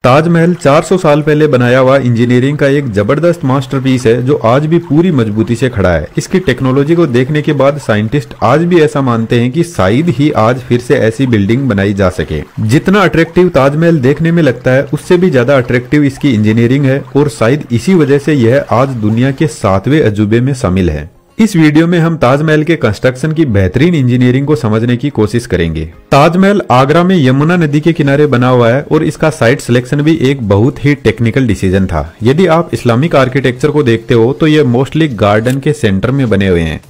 ताजमहल 400 साल पहले बनाया हुआ इंजीनियरिंग का एक जबरदस्त मास्टरपीस है जो आज भी पूरी मजबूती से खड़ा है। इसकी टेक्नोलॉजी को देखने के बाद साइंटिस्ट आज भी ऐसा मानते हैं कि शायद ही आज फिर से ऐसी बिल्डिंग बनाई जा सके। जितना अट्रैक्टिव ताजमहल देखने में लगता है उससे भी ज्यादा अट्रैक्टिव इसकी इंजीनियरिंग है और शायद इसी वजह से यह आज दुनिया के 7वें अजूबे में शामिल है। इस वीडियो में हम ताजमहल के कंस्ट्रक्शन की बेहतरीन इंजीनियरिंग को समझने की कोशिश करेंगे। ताजमहल आगरा में यमुना नदी के किनारे बना हुआ है और इसका साइट सिलेक्शन भी एक बहुत ही टेक्निकल डिसीजन था। यदि आप इस्लामिक आर्किटेक्चर को देखते हो तो ये मोस्टली गार्डन के सेंटर में बने हुए हैं,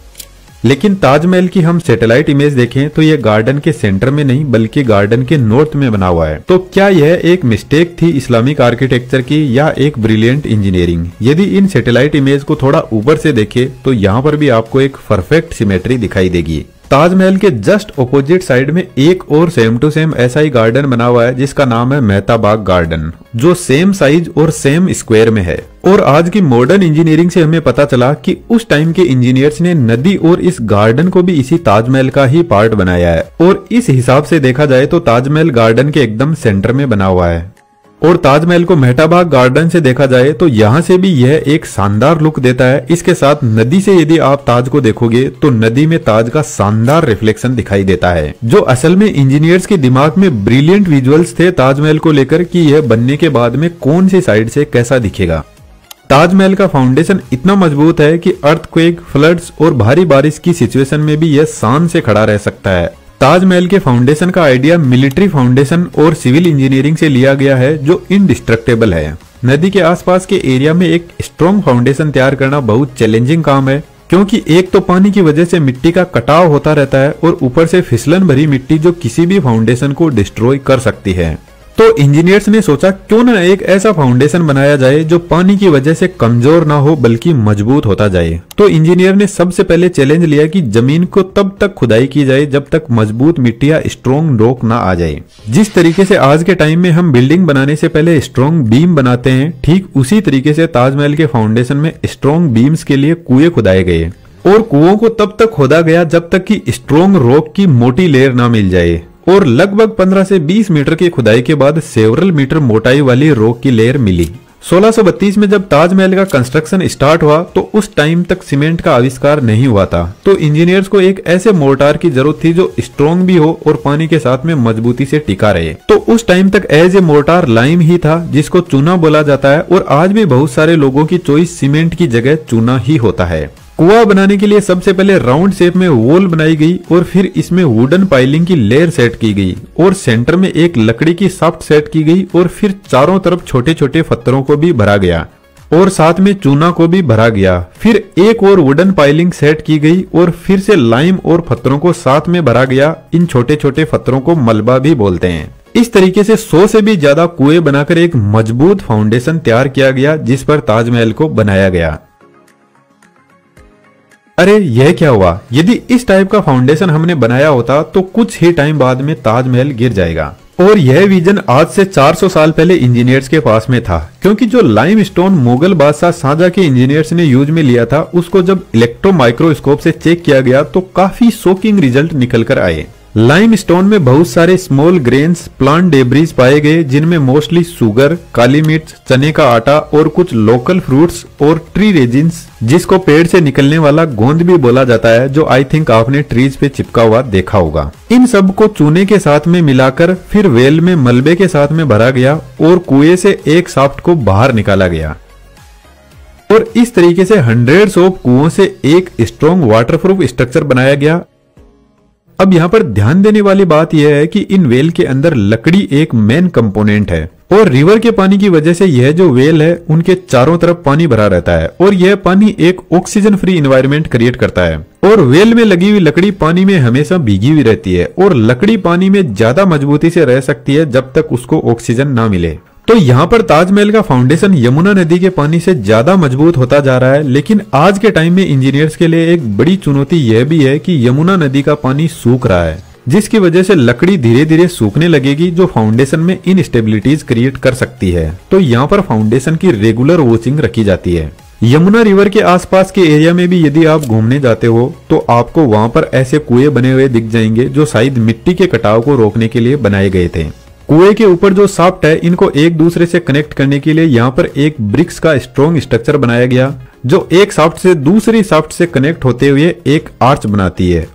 लेकिन ताजमहल की हम सैटेलाइट इमेज देखें तो यह गार्डन के सेंटर में नहीं बल्कि गार्डन के नॉर्थ में बना हुआ है। तो क्या यह एक मिस्टेक थी इस्लामिक आर्किटेक्चर की या एक ब्रिलियंट इंजीनियरिंग? यदि इन सैटेलाइट इमेज को थोड़ा ऊपर से देखें तो यहाँ पर भी आपको एक परफेक्ट सिमेट्री दिखाई देगी। ताजमहल के जस्ट ऑपोजिट साइड में एक और सेम टू सेम ऐसा ही गार्डन बना हुआ है जिसका नाम है मेहता बाग गार्डन, जो सेम साइज और सेम स्क्वायर में है। और आज की मॉडर्न इंजीनियरिंग से हमें पता चला कि उस टाइम के इंजीनियर्स ने नदी और इस गार्डन को भी इसी ताजमहल का ही पार्ट बनाया है। और इस हिसाब से देखा जाए तो ताजमहल गार्डन के एकदम सेंटर में बना हुआ है। और ताजमहल को मेहता बाग गार्डन से देखा जाए तो यहाँ से भी यह एक शानदार लुक देता है। इसके साथ नदी से यदि आप ताज को देखोगे तो नदी में ताज का शानदार रिफ्लेक्शन दिखाई देता है, जो असल में इंजीनियर्स के दिमाग में ब्रिलियंट विजुअल्स थे ताजमहल को लेकर कि यह बनने के बाद में कौन सी साइड से कैसा दिखेगा। ताजमहल का फाउंडेशन इतना मजबूत है कि अर्थक्वेक, फ्लड्स और भारी बारिश की सिचुएशन में भी यह शान से खड़ा रह सकता है। ताजमहल के फाउंडेशन का आइडिया मिलिट्री फाउंडेशन और सिविल इंजीनियरिंग से लिया गया है जो इनडिस्ट्रक्टेबल है। नदी के आसपास के एरिया में एक स्ट्रॉन्ग फाउंडेशन तैयार करना बहुत चैलेंजिंग काम है, क्योंकि एक तो पानी की वजह से मिट्टी का कटाव होता रहता है और ऊपर से फिसलन भरी मिट्टी जो किसी भी फाउंडेशन को डिस्ट्रॉय कर सकती है। तो इंजीनियर्स ने सोचा क्यों ना एक ऐसा फाउंडेशन बनाया जाए जो पानी की वजह से कमजोर ना हो बल्कि मजबूत होता जाए। तो इंजीनियर ने सबसे पहले चैलेंज लिया कि जमीन को तब तक खुदाई की जाए जब तक मजबूत मिट्टी या स्ट्रॉन्ग रॉक ना आ जाए। जिस तरीके से आज के टाइम में हम बिल्डिंग बनाने से पहले स्ट्रॉन्ग बीम बनाते हैं, ठीक उसी तरीके से ताजमहल के फाउंडेशन में स्ट्रॉन्ग बीम्स के लिए कुएं खुदाए गए और कुओं को तब तक खोदा गया जब तक कि स्ट्रॉन्ग रॉक की मोटी लेयर ना मिल जाए। और लगभग 15 से 20 मीटर की खुदाई के बाद सेवरल मीटर मोटाई वाली रॉक की लेयर मिली। 1632 में जब ताजमहल का कंस्ट्रक्शन स्टार्ट हुआ तो उस टाइम तक सीमेंट का आविष्कार नहीं हुआ था। तो इंजीनियर्स को एक ऐसे मोर्टार की जरूरत थी जो स्ट्रॉन्ग भी हो और पानी के साथ में मजबूती से टिका रहे। तो उस टाइम तक एज ए मोर्टार लाइम ही था जिसको चूना बोला जाता है। और आज भी बहुत सारे लोगों की चॉइस सीमेंट की जगह चूना ही होता है। कुआं बनाने के लिए सबसे पहले राउंड शेप में वॉल बनाई गई और फिर इसमें वुडन पाइलिंग की लेयर सेट की गई और सेंटर में एक लकड़ी की शाफ्ट सेट की गई और फिर चारों तरफ छोटे छोटे पत्थरों को भी भरा गया और साथ में चूना को भी भरा गया। फिर एक और वुडन पाइलिंग सेट की गई और फिर से लाइम और पत्थरों को साथ में भरा गया। इन छोटे छोटे पत्थरों को मलबा भी बोलते हैं। इस तरीके से 100 से भी ज्यादा कुएं बनाकर एक मजबूत फाउंडेशन तैयार किया गया जिस पर ताजमहल को बनाया गया। अरे यह क्या हुआ? यदि इस टाइप का फाउंडेशन हमने बनाया होता तो कुछ ही टाइम बाद में ताजमहल गिर जाएगा। और यह विजन आज से 400 साल पहले इंजीनियर्स के पास में था, क्योंकि जो लाइमस्टोन मुगल बादशाह शाहजहां के इंजीनियर्स ने यूज में लिया था उसको जब इलेक्ट्रो माइक्रोस्कोप से चेक किया गया तो काफी शॉकिंग रिजल्ट निकल कर आए। लाइमस्टोन में बहुत सारे स्मॉल ग्रेन्स, प्लांट डेब्रीज पाए गए जिनमें मोस्टली शुगर, काली मिर्च, चने का आटा और कुछ लोकल फ्रूट्स और ट्री रेजिन्स जिसको पेड़ से निकलने वाला गोंद भी बोला जाता है, जो आई थिंक आपने ट्रीज पे चिपका हुआ देखा होगा। इन सब को चूने के साथ में मिलाकर फिर वेल में मलबे के साथ में भरा गया और कुएं से एक शाफ्ट को बाहर निकाला गया और इस तरीके से हंड्रेड्स ऑफ कुओं से एक स्ट्रॉन्ग वाटरप्रूफ स्ट्रक्चर बनाया गया। अब यहाँ पर ध्यान देने वाली बात यह है कि इन वेल के अंदर लकड़ी एक मेन कंपोनेंट है और रिवर के पानी की वजह से यह जो वेल है उनके चारों तरफ पानी भरा रहता है और यह पानी एक ऑक्सीजन फ्री एनवायरनमेंट क्रिएट करता है। और वेल में लगी हुई लकड़ी पानी में हमेशा भीगी हुई रहती है और लकड़ी पानी में ज्यादा मजबूती से रह सकती है जब तक उसको ऑक्सीजन ना मिले। तो यहाँ पर ताजमहल का फाउंडेशन यमुना नदी के पानी से ज्यादा मजबूत होता जा रहा है। लेकिन आज के टाइम में इंजीनियर्स के लिए एक बड़ी चुनौती यह भी है कि यमुना नदी का पानी सूख रहा है, जिसकी वजह से लकड़ी धीरे धीरे सूखने लगेगी जो फाउंडेशन में इनस्टेबिलिटीज क्रिएट कर सकती है। तो यहाँ पर फाउंडेशन की रेगुलर वॉचिंग रखी जाती है। यमुना रिवर के आसपास के एरिया में भी यदि आप घूमने जाते हो तो आपको वहां पर ऐसे कुएं बने हुए दिख जाएंगे जो शायद मिट्टी के कटाव को रोकने के लिए बनाए गए थे। कुएं के ऊपर जो शाफ्ट है, इनको एक दूसरे से कनेक्ट करने के लिए यहाँ पर एक ब्रिक्स का स्ट्रॉन्ग स्ट्रक्चर बनाया गया, जो एक शाफ्ट से दूसरी शाफ्ट से कनेक्ट होते हुए एक आर्च बनाती है।